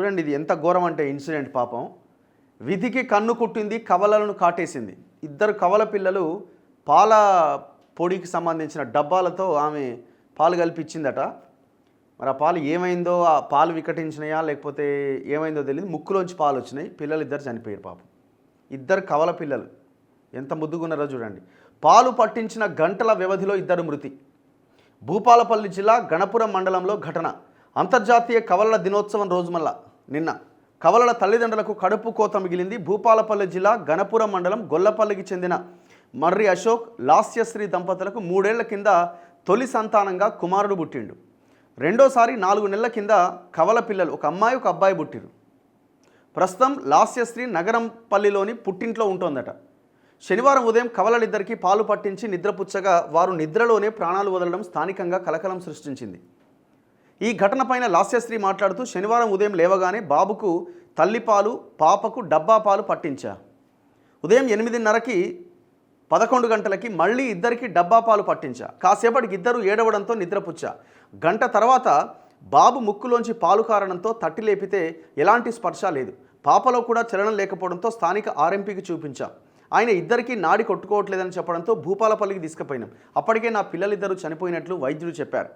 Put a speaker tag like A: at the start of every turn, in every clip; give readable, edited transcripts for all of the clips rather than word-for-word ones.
A: చూడండి ఇది ఎంత ఘోరం అంటే ఇన్సిడెంట్ పాపం. విధికి కన్ను కుట్టింది, కవలలను కాటేసింది. ఇద్దరు కవల పిల్లలు పాల పొడికి సంబంధించిన డబ్బాలతో ఆమె పాలు కల్పించిందట. మరి ఆ పాలు ఏమైందో, ఆ పాలు వికటించినాయా లేకపోతే ఏమైందో తెలియదు, ముక్కులోంచి పాలు వచ్చినాయి. పిల్లలు ఇద్దరు చనిపోయారు పాపం. ఇద్దరు కవల పిల్లలు ఎంత ముద్దుగున్నారో చూడండి. పాలు పట్టించిన గంటల వ్యవధిలో ఇద్దరు మృతి. భూపాలపల్లి జిల్లా గణపురం మండలంలో ఘటన. అంతర్జాతీయ కవలల దినోత్సవం రోజు మళ్ళా నిన్న కవలల తల్లిదండ్రులకు కడుపు కోత మిగిలింది. భూపాలపల్లి జిల్లా గణపురం మండలం గొల్లపల్లికి చెందిన మర్రి అశోక్, లాస్యశ్రీ దంపతులకు 3 ఏళ్ల కింద తొలి సంతానంగా కుమారుడు పుట్టిండు. రెండోసారి 4 నెలల కింద కవల పిల్లలు, ఒక అమ్మాయి ఒక అబ్బాయి పుట్టిరు. ప్రస్తుతం లాస్యశ్రీ నగరంపల్లిలోని పుట్టింట్లో ఉంటోందట. శనివారం ఉదయం కవలలిద్దరికీ పాలు పట్టించి నిద్రపుచ్చగా వారు నిద్రలోనే ప్రాణాలు వదలడం స్థానికంగా కలకలం సృష్టించింది. ఈ ఘటనపైన లాస్యశ్రీ మాట్లాడుతూ, శనివారం ఉదయం లేవగానే బాబుకు తల్లిపాలు, పాపకు డబ్బా పాలు పట్టించా. ఉదయం 8:30కి 11 గంటలకి మళ్ళీ ఇద్దరికి డబ్బా పాలు పట్టించా. కాసేపటికి ఇద్దరు ఏడవడంతో నిద్రపుచ్చా. గంట తర్వాత బాబు ముక్కులోంచి పాలు కారణంతో తట్టి లేపితే ఎలాంటి స్పర్శ లేదు. పాపలో కూడా చలనం లేకపోవడంతో స్థానిక ఆర్ఎంపీకి చూపించా. ఆయన ఇద్దరికీ నాడి కొట్టుకోవట్లేదని చెప్పడంతో భూపాలపల్లికి తీసుకుపోయినాం. అప్పటికే నా పిల్లలిద్దరూ చనిపోయినట్లు వైద్యులు చెప్పారు.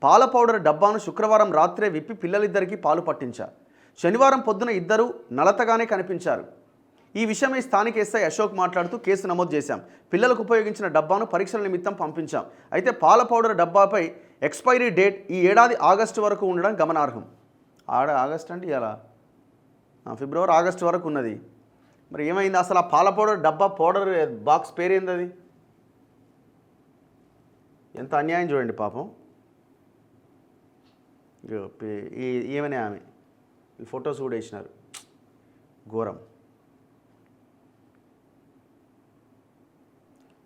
A: పాల పౌడర్ డబ్బాను శుక్రవారం రాత్రే విప్పి పిల్లలిద్దరికీ పాలు పట్టించారు. శనివారం పొద్దున ఇద్దరు నలతగానే కనిపించారు. ఈ విషయమై స్థానిక ఎస్ఐ అశోక్ మాట్లాడుతూ, కేసు నమోదు చేశాం. పిల్లలకు ఉపయోగించిన డబ్బాను పరీక్షల నిమిత్తం పంపించాం. అయితే పాల పౌడర్ డబ్బాపై ఎక్స్పైరీ డేట్ ఈ ఏడాది ఆగస్టు వరకు ఉండడం గమనార్హం. ఆగస్ట్ అంటే ఇలా ఫిబ్రవరి ఆగస్టు వరకు ఉన్నది. మరి ఏమైంది అసలు? ఆ పాల పౌడర్ డబ్బా పౌడర్ బాక్స్ పేరేంది? అది ఎంత అన్యాయం చూడండి పాపం. ఏమనే ఆమె ఫొటోస్ కూడా వేసినారు. ఘోరం.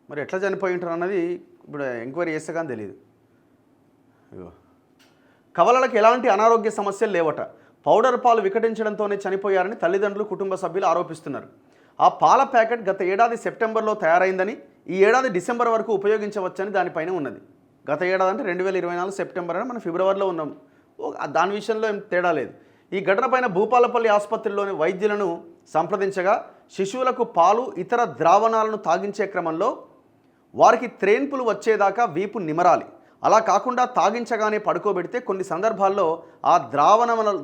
A: మరి ఎట్లా చనిపోయి ఉంటారు అన్నది ఇప్పుడు ఎంక్వైరీ చేస్తే కానీ తెలియదు. కవలలకు ఎలాంటి అనారోగ్య సమస్యలు లేవట. పౌడర్ పాలు వికటించడంతోనే చనిపోయారని తల్లిదండ్రులు, కుటుంబ సభ్యులు ఆరోపిస్తున్నారు. ఆ పాల ప్యాకెట్ గత ఏడాది సెప్టెంబర్లో తయారైందని, ఈ ఏడాది డిసెంబర్ వరకు ఉపయోగించవచ్చని దానిపైన ఉన్నది. గత ఏడాది అంటే 2024 సెప్టెంబర్ అని మనం ఫిబ్రవరిలో ఉన్నాం. దాని విషయంలో ఏం తేడా లేదు. ఈ ఘటనపైన భూపాలపల్లి ఆసుపత్రిలోని వైద్యులను సంప్రదించగా, శిశువులకు పాలు, ఇతర ద్రావణాలను తాగించే క్రమంలో వారికి త్రేన్పులు వచ్చేదాకా వీపు నిమరాలి. అలా కాకుండా తాగించగానే పడుకోబెడితే కొన్ని సందర్భాల్లో ఆ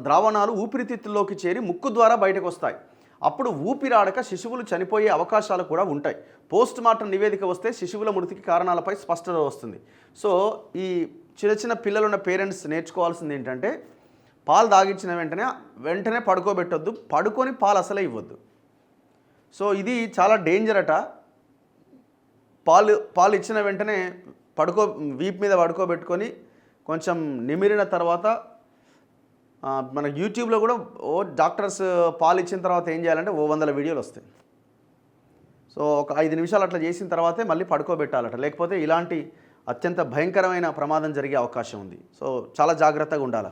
A: ద్రావణాలు ఊపిరితిత్తుల్లోకి చేరి ముక్కు ద్వారా బయటకు వస్తాయి. అప్పుడు ఊపిరాడక శిశువులు చనిపోయే అవకాశాలు కూడా ఉంటాయి. పోస్ట్ మార్టం నివేదిక వస్తే శిశువుల మృతికి కారణాలపై స్పష్టత వస్తుంది. సో ఈ చిన్న పిల్లలున్న పేరెంట్స్ నేర్చుకోవాల్సింది ఏంటంటే, పాలు తాగించిన వెంటనే పడుకోబెట్టొద్దు, పడుకొని పాలు అసలే ఇవ్వద్దు. సో ఇది చాలా డేంజర్ అట. పాలు ఇచ్చిన వెంటనే వీపు మీద పడుకోబెట్టుకొని కొంచెం నిమిరిన తర్వాత, మన యూట్యూబ్లో కూడా డాక్టర్స్ పాలు ఇచ్చిన తర్వాత ఏం చేయాలంటే 100 వీడియోలు వస్తాయి. సో ఒక 5 నిమిషాలు అట్లా చేసిన తర్వాతే మళ్ళీ పడుకోబెట్టాలట. లేకపోతే ఇలాంటి అత్యంత భయంకరమైన ప్రమాదం జరిగే అవకాశం ఉంది. సో చాలా జాగ్రత్తగా ఉండాలి.